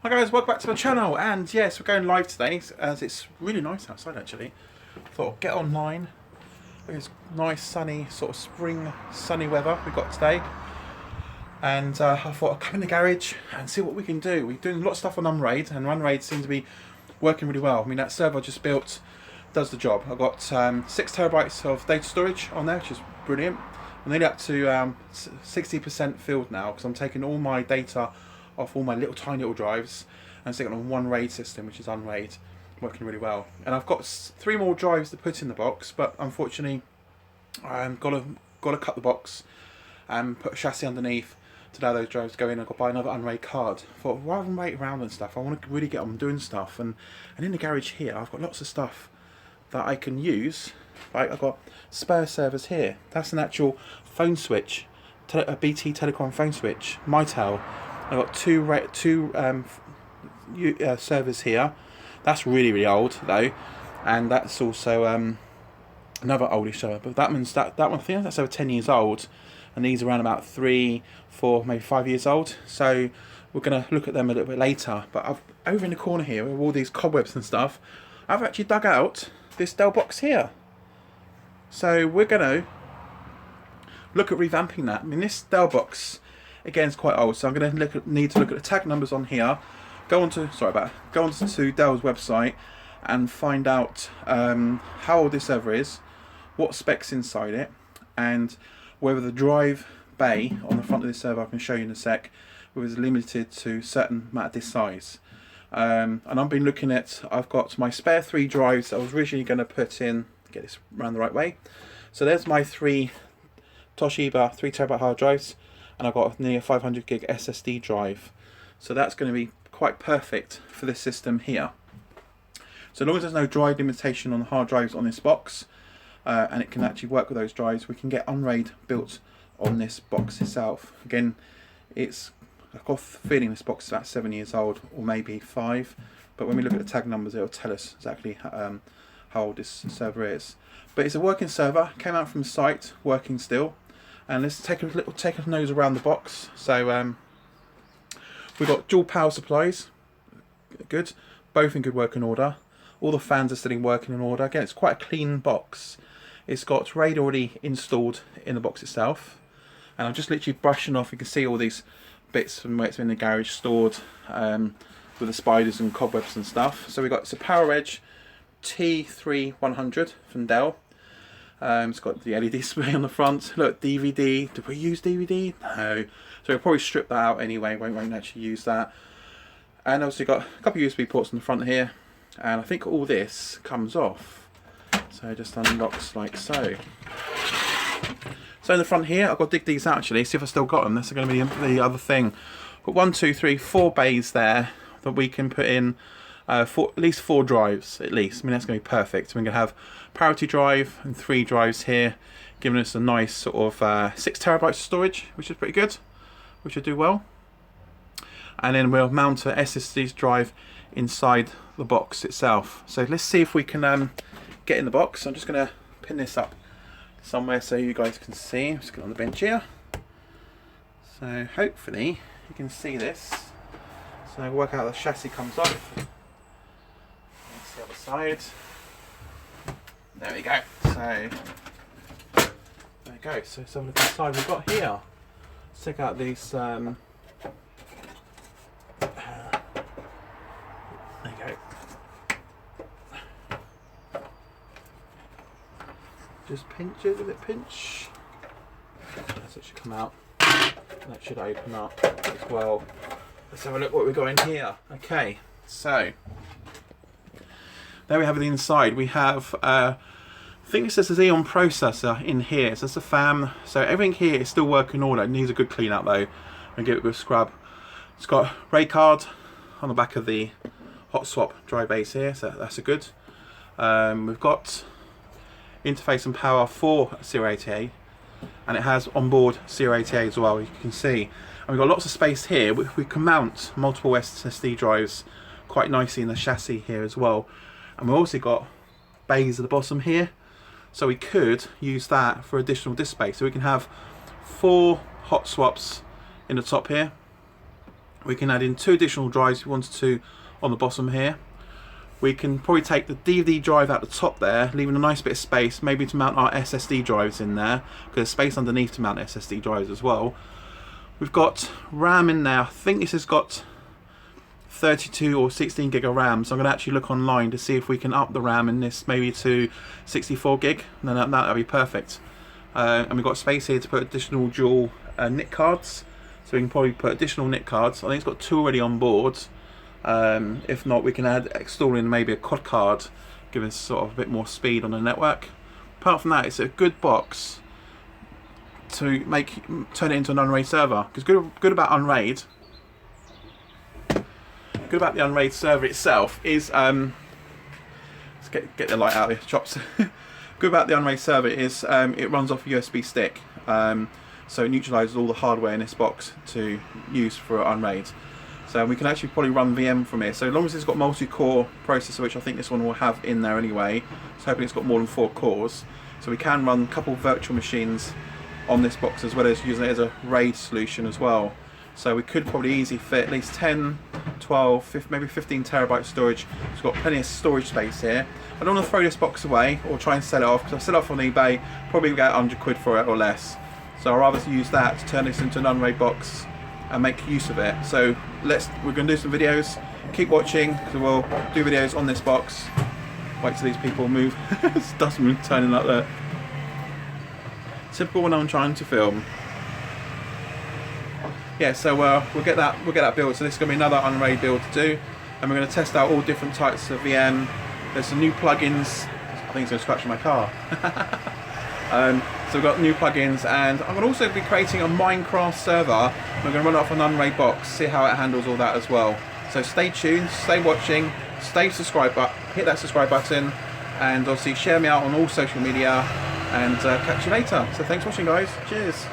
Hi guys, welcome back to my channel, and yes, we're going live today as it's really nice outside actually. Thought I'd get online. It's nice sunny, sort of spring sunny weather we got today, and I thought I'd come in the garage and see what we can do. We're doing a lot of stuff on Unraid, and Unraid seems to be working really well. I mean, that server I just built does the job. I've got 6 terabytes of data storage on there, which is brilliant. I'm nearly up to 60% filled now because I'm taking all my data off all my tiny little drives and sticking on one RAID system, which is Unraid, working really well. And I've got 3 more drives to put in the box, but unfortunately I've got to cut the box and put a chassis underneath to allow those drives to go in. I've got to buy another Unraid card. For rather than wait around and stuff, I want to really get on doing stuff. And in the garage here, I've got lots of stuff that I can use. Like, I've got spare servers here. That's an actual phone switch, a BT Telecom phone switch, Mytel. I've got two servers here. That's really old though, and that's also another oldish server. But that means that one, I think that's over 10 years old, and these are around about 3, 4, maybe 5 years old. So we're going to look at them a little bit later. But over in the corner here, with all these cobwebs and stuff, I've actually dug out this Dell box here. So we're going to look at revamping that. I mean, this Dell box again is quite old, so I'm going to need to look at the tag numbers on here. Go onto Dell's website and find out how old this server is, what specs inside it, and whether the drive bay on the front of this server, I can show you in a sec, was limited to certain amount of this size. And I've been looking at, I've got my spare 3 drives that I was originally going to put in, get this around the right way. So there's my 3 Toshiba 3 terabyte hard drives, and I've got near a 500 gig SSD drive. So that's going to be quite perfect for this system here. So as long as there's no drive limitation on the hard drives on this box, and it can actually work with those drives, we can get Unraid built on this box itself. Again, I've got a feeling this box is about 7 years old, or maybe 5, but when we look at the tag numbers, it'll tell us exactly how old this server is. But it's a working server, came out from site, working still. And let's take a nose around the box. So we've got dual power supplies, good, both in good working order. All the fans are still in working order. Again, it's quite a clean box. It's got RAID already installed in the box itself, and I'm just literally brushing off. You can see all these bits from where it's been in the garage stored, with the spiders and cobwebs and stuff. So we've got a PowerEdge T310 from Dell. It's got the LED display on the front. Look, DVD. Did we use DVD? No. So we'll probably strip that out anyway. Won't actually use that. And also got a couple of USB ports on the front here. And I think all this comes off. So it just unlocks like so. So in the front here, I've got to dig these out actually, see if I still got them. That's going to be the other thing. Got 1, 2, 3, 4 bays there that we can put in at least 4 drives at least. I mean, that's going to be perfect. We're going to have priority drive and 3 drives here, giving us a nice sort of 6 terabytes of storage, which is pretty good, which will do well. And then we'll mount a SSD drive inside the box itself. So let's see if we can get in the box. I'm just going to pin this up somewhere so you guys can see. I'm just going on the bench here. So hopefully you can see this. So work out the chassis comes off. That's the other side. There we go. So there we go. So let's have a look inside we've got here. Let's check out these. There you go. Just pinch it, does it pinch? Yes, it should come out. That should open up as well. Let's have a look what we've got in here. Okay, so there we have it inside. We have, I think it says a Xeon processor in here. So that's a fan. So everything here is still working order. It needs a good clean up though, and give it a good scrub. It's got RAID card on the back of the hot swap drive base here, so that's a good. We've got interface and power for CR80A, and it has onboard CR80A as well, you can see. And we've got lots of space here. We can mount multiple SSD drives quite nicely in the chassis here as well. And we've also got bays at the bottom here, so we could use that for additional disk space. So we can have 4 hot swaps in the top here, We can add in 2 additional drives if we wanted to on the bottom here. We can probably take the DVD drive out the top there, leaving a nice bit of space, maybe to mount our SSD drives in there, because there's space underneath to mount SSD drives as well. We've got RAM in there. I think this has got 32 or 16 gig of RAM, so I'm going to actually look online to see if we can up the RAM in this maybe to 64 gig, and then that'll be perfect. And we've got space here to put additional dual NIC cards, so we can probably put additional NIC cards. I think it's got 2 already on board. If not, we can install in maybe a quad card, giving us sort of a bit more speed on the network. Apart from that, it's a good box to turn it into an Unraid server. Because good about Unraid, good about the Unraid server itself is let's get the light out of here, chops. Good about the Unraid server is it runs off a USB stick, so it neutralizes all the hardware in this box to use for Unraid. So we can actually probably run VM from here. So as long as it's got multi-core processor, which I think this one will have in there anyway, so hoping it's got more than 4 cores. So we can run a couple of virtual machines on this box, as well as using it as a RAID solution as well. So we could probably easily fit at least 10, 12, maybe 15 terabyte storage. It's got plenty of storage space here. I don't want to throw this box away or try and sell it off, because I sell it off on eBay, probably get 100 quid for it or less. So I'd rather use that to turn this into an Unraid box and make use of it. So we're going to do some videos. Keep watching, because we'll do videos on this box. Wait till these people move. It's dustman turning up there. Typical when I'm trying to film. Yeah, so we'll get that built. So this is going to be another Unraid build to do, and we're going to test out all different types of VM. There's some new plugins. I think it's going to scratch my car. So we've got new plugins, and I'm going to also be creating a Minecraft server. We're going to run it off an Unraid box, see how it handles all that as well. So stay tuned, stay watching, hit that subscribe button, and obviously share me out on all social media, and catch you later. So thanks for watching, guys. Cheers.